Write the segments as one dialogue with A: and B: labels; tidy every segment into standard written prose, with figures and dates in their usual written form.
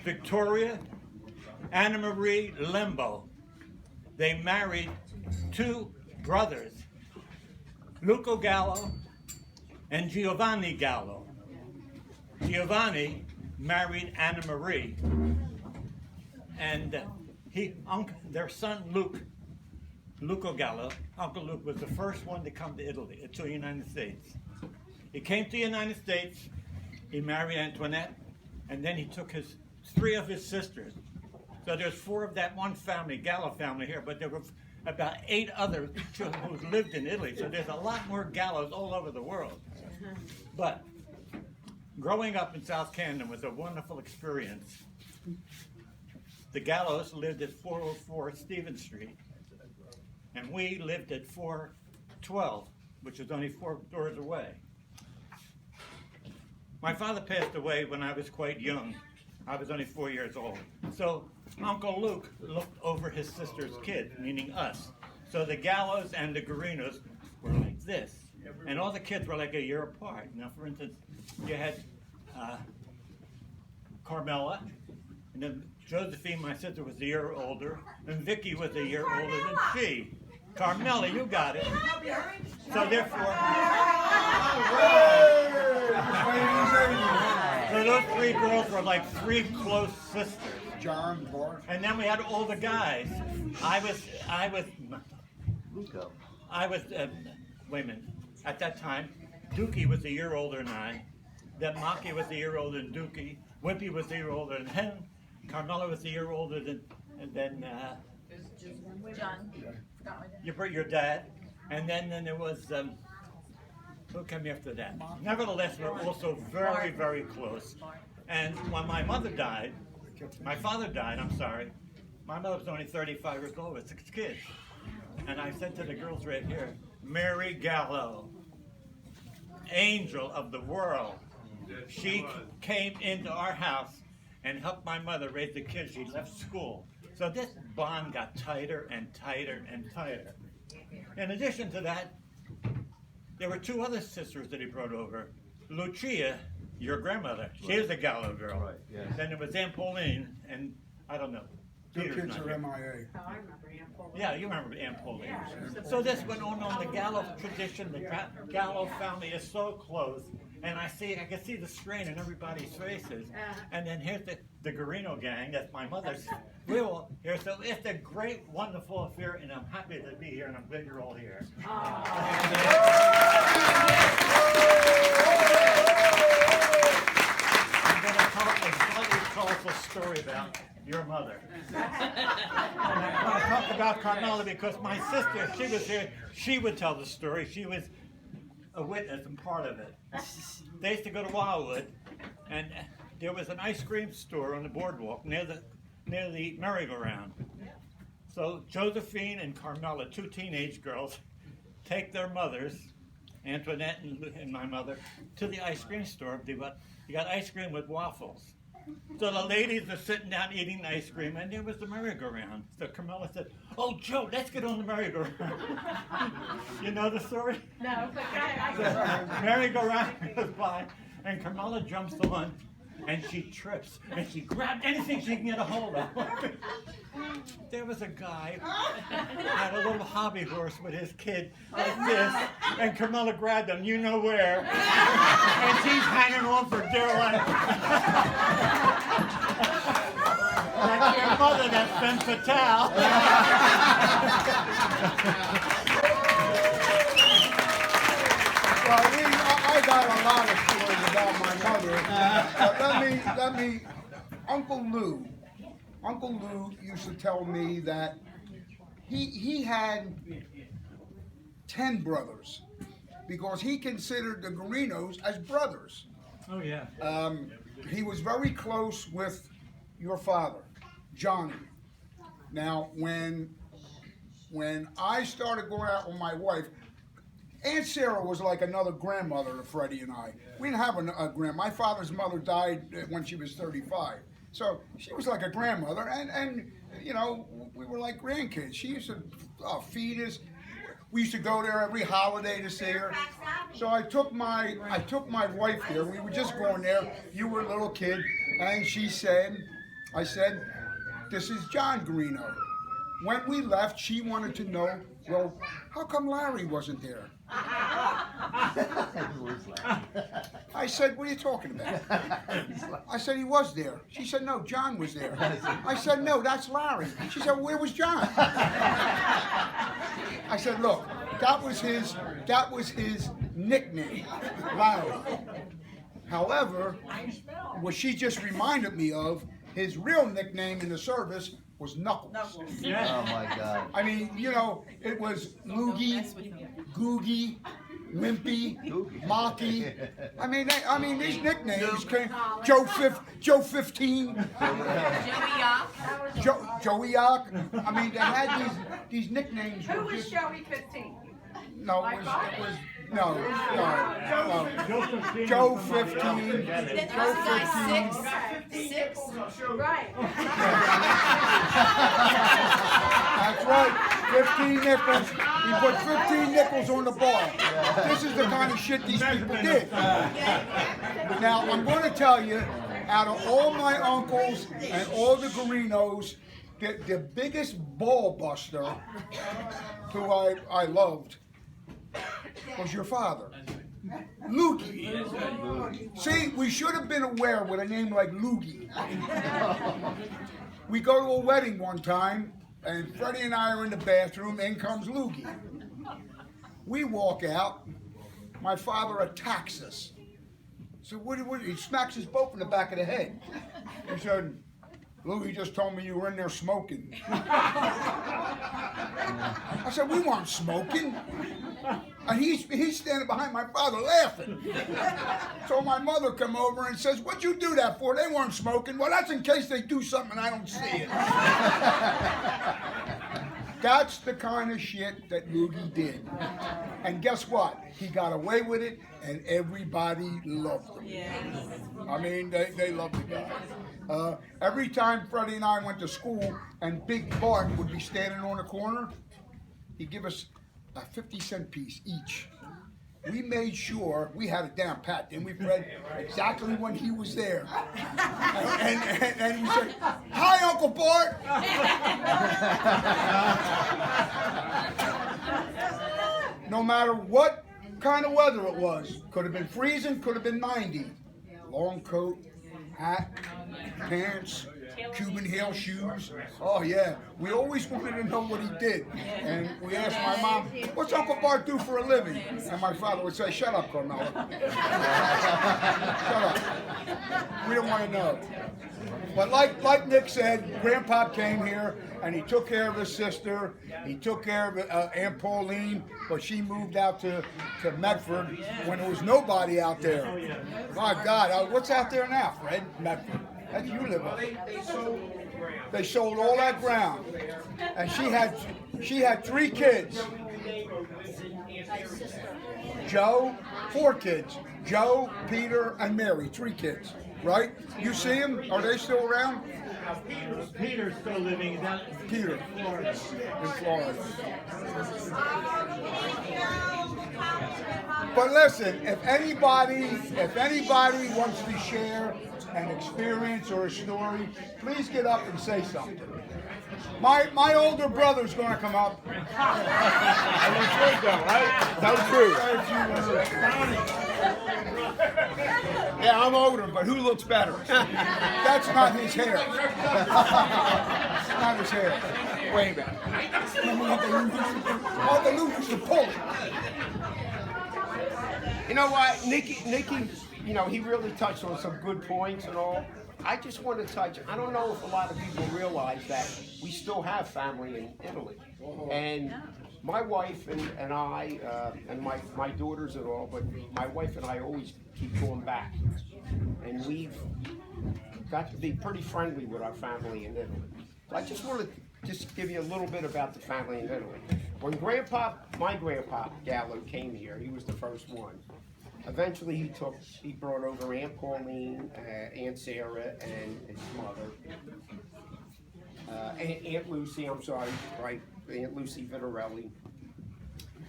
A: Victoria, Anna Marie Lembo. They married two brothers, Luca Gallo and Giovanni Gallo. Giovanni married Anna Marie, and their son Luca Gallo, Uncle Luke, was the first one to come to Italy, to the United States. He came to the United States, he married Antoinette, and then he took three of his sisters. So there's four of that one family, Gallo family here, but there were about 8 others who lived in Italy. So there's a lot more Gallos all over the world. But growing up in South Camden was a wonderful experience. The Gallos lived at 404 Stephen Street, and we lived at 412, which is only 4 doors away. My father passed away when I was quite young. I was only 4 years old. So Uncle Luke looked over his sister's kids, meaning us. So the Gallos and the Guarinos were like this. And all the kids were like a year apart. Now, for instance, you had Carmela, and then Josephine, my sister, was a year older, and Vicky was a year older than she. Carmela, you got it. So therefore, so those 3 girls were like 3 close sisters.
B: John, Bart.
A: And then we had all the guys. I was, wait a minute. At that time, Dookie was a year older than I. Then Maki was a year older than Dookie. Wimpy was a year older than him. Carmela was a year older than
C: John.
A: Your dad. And then there was, who came after that? Nevertheless, we're also very, very close. And when my father died, my mother was only 35 years old with 6 kids. And I said to the girls right here, Mary Gallo, angel of the world. She came into our house and helped my mother raise the kids. She left school. So this bond got tighter and tighter and tighter. In addition to that, there were 2 other sisters that he brought over. Lucia, your grandmother, she is a Gallo girl.
D: Right, yes.
A: Then there was Aunt Pauline, and I don't know.
B: 2
A: Peter's
B: kids
A: not
B: are
A: here.
B: MIA.
C: Oh, I remember Aunt Pauline.
A: Yeah, you remember Aunt Pauline.
C: Yeah.
A: So this went on the Gallo tradition. The Gallo family is so close, and I can see the strain in everybody's faces. And then here's the Guarino gang. That's my mother's. We're all here, so it's a great, wonderful affair, and I'm happy to be here, and I'm glad you're all here. I'm going to tell a slightly colorful story about your mother. And I want to talk about Carmela because my sister, she was here, she would tell the story. She was a witness and part of it. They used to go to Wildwood, and there was an ice cream store on the boardwalk near the merry-go-round. So Josephine and Carmela, 2 teenage girls, take their mothers, Antoinette and my mother, to the ice cream store. You got ice cream with waffles. So the ladies are sitting down eating ice cream, and there was the merry-go-round. So Carmela said, "Oh, Joe, let's get on the merry-go-round." You know the story?
C: No, but
A: The merry-go-round goes by, and Carmela jumps on, and she trips, and she grabbed anything she can get a hold of. There was a guy had a little hobby horse with his kid like this, and Carmela grabbed him, you know where, and she's hanging on for dear life. That's your mother, that's femme fatale.
B: Well, I got a lot of stories about my mother. But let me, Uncle Lou used to tell me that he had 10 brothers because he considered the Guarinos as brothers.
A: Oh, yeah.
B: He was very close with your father, Johnny. Now, when I started going out with my wife, Aunt Sarah was like another grandmother to Freddy and I. We didn't have a grand. My father's mother died when she was 35. So she was like a grandmother, and you know, we were like grandkids. She used to feed us. We used to go there every holiday to see her. So I took my wife there. We were just going there. You were a little kid, and she said, I said, this is John Guarino. When we left, she wanted to know, well, how come Larry wasn't there? I said, what are you talking about? I said, he was there. She said, no, John was there. I said, no, that's Larry. She said, where was John? I said, look, that was his nickname, Larry. However, what she just reminded me of, his real nickname in the service was Knuckles.
D: Oh my God.
B: I mean, you know, it was Loogie, Googie, Wimpy, Mocky. I mean, these nicknames came. Joe 15, Joey Yock. I mean, they had these nicknames.
C: Who was Joey 15?
B: No, it was no. Joe 15. Joe 15.
C: Six? Right.
B: That's right. 15 nickels. He put 15 nickels on the bar. This is the kind of shit these people did. Now, I'm going to tell you, out of all my uncles and all the Guarinos, the biggest ball buster who I loved was your father, Loogie. See, we should have been aware with a name like Loogie. We go to a wedding one time, and Freddy and I are in the bathroom, in comes Loogie. We walk out, my father attacks us. So what he smacks us both in the back of the head. He said, Loogie just told me you were in there smoking. I said, we weren't smoking. And he's standing behind my father laughing. So my mother come over and says, what'd you do that for? They weren't smoking. Well, that's in case they do something and I don't see it. That's the kind of shit that Loogie did. And guess what? He got away with it and everybody loved him. I mean, they loved the guy. Every time Freddie and I went to school and Big Bart would be standing on the corner, he'd give us a 50-cent piece each. We made sure we had it down pat, didn't we, Fred? Exactly when he was there. And he said, hi, Uncle Bart. No matter what kind of weather it was, could have been freezing, could have been 90. Long coat, hat, pants, Cuban heel shoes. Oh yeah, we always wanted to know what he did. And we asked my mom, what's Uncle Bart do for a living? And my father would say, shut up, Carmela. Shut up. We don't want to know. But like Nick said, Grandpa came here and he took care of his sister. He took care of Aunt Pauline, but she moved out to Medford when there was nobody out there. My God, what's out there now, Fred? Medford. That you live on. They sold all that ground, and she had 3 kids. Joe, 4 kids. Joe, Peter, and Mary, 3 kids. Right? You see them? Are they still around?
A: Peter's still living down
B: Peter, in Florida. But listen, if anybody wants to share an experience or a story, please get up and say something. My older brother's going to come up.
E: That was true, though, right? That was true.
B: Yeah, I'm older, but who looks better? That's not his hair. That's not his hair. Wait a minute. Uncle Lou used to pull it.
E: You know what, Nicky, you know, he really touched on some good points and all. I just want to touch, I don't know if a lot of people realize that we still have family in Italy. And my wife and I, and my daughters and all, but my wife and I always keep going back. And we've got to be pretty friendly with our family in Italy. So I just want to give you a little bit about the family in Italy. When my grandpa Gallo came here, he was the first one. Eventually he brought over Aunt Pauline, Aunt Sarah, and his mother. Aunt Lucy, I'm sorry, right, Aunt Lucy Vitarelli.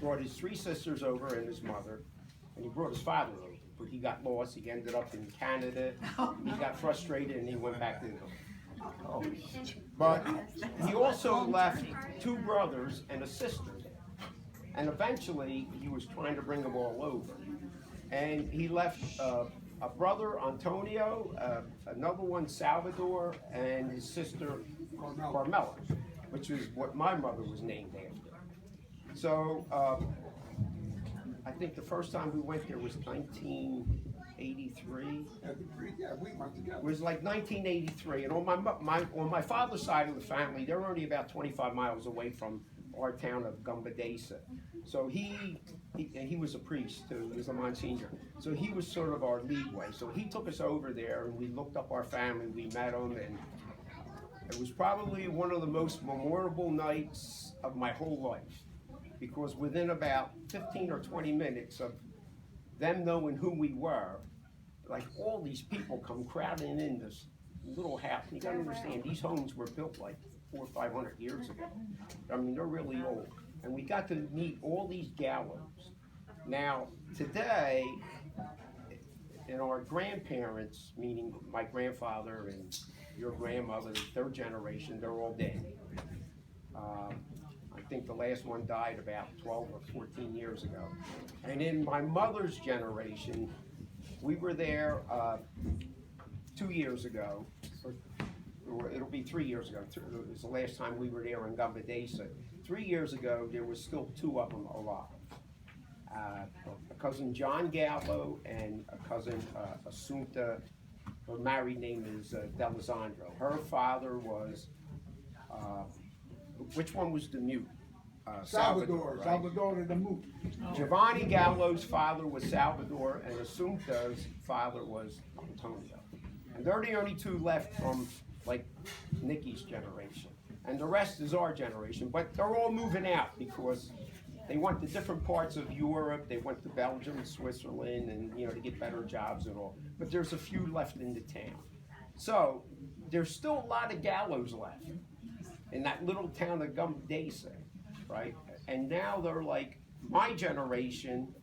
E: Brought his 3 sisters over and his mother, and he brought his father over. But he got lost, he ended up in Canada, he got frustrated and he went back to Italy.
D: Oh,
E: But he also left 2 brothers and a sister. And eventually, he was trying to bring them all over. And he left a brother, Antonio, another one, Salvador, and his sister, Carmela, which is what my mother was named after. So, I think the first time we went there was 1983.
B: Yeah, we went together.
E: It was like 1983, and on my father's side of the family, they're only about 25 miles away from our town of Gumbadesa. So he was a priest too. He was a Monsignor. So he was sort of our leadway. So he took us over there, and we looked up our family. We met them, and it was probably one of the most memorable nights of my whole life, because within about 15 or 20 minutes of them knowing who we were, like all these people come crowding in this little house. You gotta understand, these homes were built like 400 or 500 years ago. I mean, they're really old. And we got to meet all these gallows. Now, today, and our grandparents, meaning my grandfather and your grandmother, their generation, they're all dead. I think the last one died about 12 or 14 years ago. And in my mother's generation, we were there 2 years ago, or it'll be 3 years ago. It was the last time we were there in Gumbadesa. 3 years ago, there was still 2 of them alive. A cousin John Gallo and a cousin Assunta. Her married name is D'Alessandro. Her father was, which one was the mute?
B: Salvador,
E: right?
B: Salvador the Moot.
E: Giovanni Gallo's father was Salvador, and Assunta's father was Antonio. And they're the only 2 left from, like, Nicky's generation. And the rest is our generation. But they're all moving out because they went to different parts of Europe. They went to Belgium, Switzerland, and, you know, to get better jobs and all. But there's a few left in the town. So there's still a lot of gallows left in that little town of Gumbadesa, right? And now they're like my generation.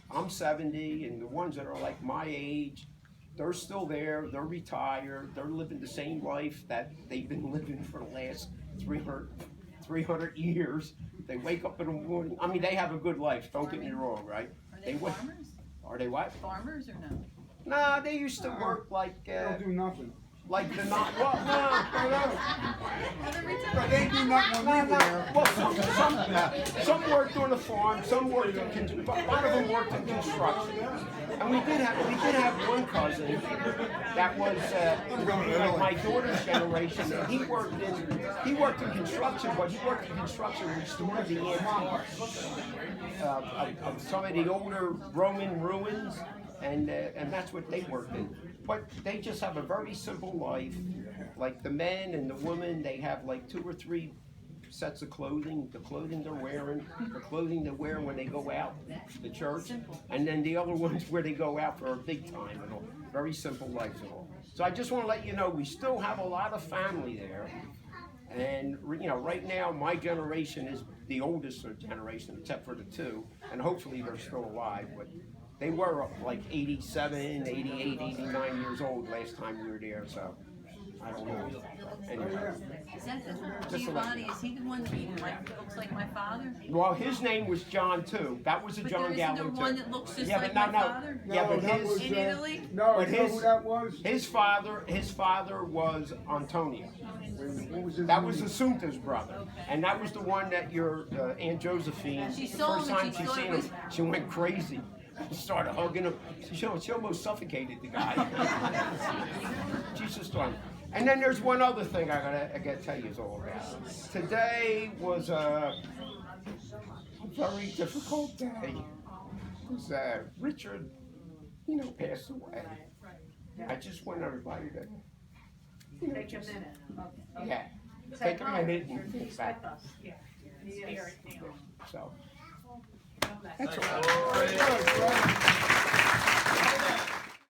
E: I'm 70, and the ones that are like my age, they're still there. They're retired. They're living the same life that they've been living for the last 300 years. They wake up in the morning. I mean, they have a good life. Don't get me wrong, right?
F: Are they farmers?
E: Are they what?
F: Farmers or no?
E: No, they used to work like
B: They don't do nothing.
E: like the not well, no.
B: But they do nothing when we were there.
E: Well, some worked on the farm, some worked in a lot of them worked in construction. And we did have one cousin that was like my daughter's generation. He worked in construction, but he worked in construction restoring the antiques of some of the older Roman ruins, and that's what they worked in. But they just have a very simple life. Like the men and the women, they have like 2 or 3 sets of clothing. The clothing they're wearing, the clothing they wear when they go out to the church, and then the other ones where they go out for a big time and all. Very simple life and all. So I just want to let you know we still have a lot of family there. And you know, right now my generation is the oldest generation, except for the 2, and hopefully they're still alive. But they were like 87, 88, 89 years old last time we were there, so I don't know. Anyway.
F: Is that the Giovanni? Is he the one that looks like my father?
E: Well, his name was John too. That was a
F: But
E: John
F: there
E: Gallo
F: isn't
E: too.
F: there one that looks just
E: Yeah,
F: like
E: but
F: my father?
E: Yeah, but
B: that
E: his
B: was,
F: In Italy?
B: No,
E: But
B: you know
E: his-
B: who that was?
E: his father was Antonio.
B: What was his
E: That
B: name?
E: was Assunta's brother, and that was the one that your Aunt Josephine.
F: She
E: The
F: saw
E: first
F: him
E: time
F: and she
E: she
F: thought
E: seen
F: it was-
E: him, she went crazy. She started hugging him. She almost suffocated the guy. Jesus Christ. And then there's one other thing I gotta tell you all about. Today was a very difficult day. Because Richard, you know, passed away. I just want everybody to, you know,
C: Take a
E: just,
C: minute.
E: yeah, take a minute and think back.
C: Yeah. Spirit now.
E: So,
C: God bless.
E: that's all.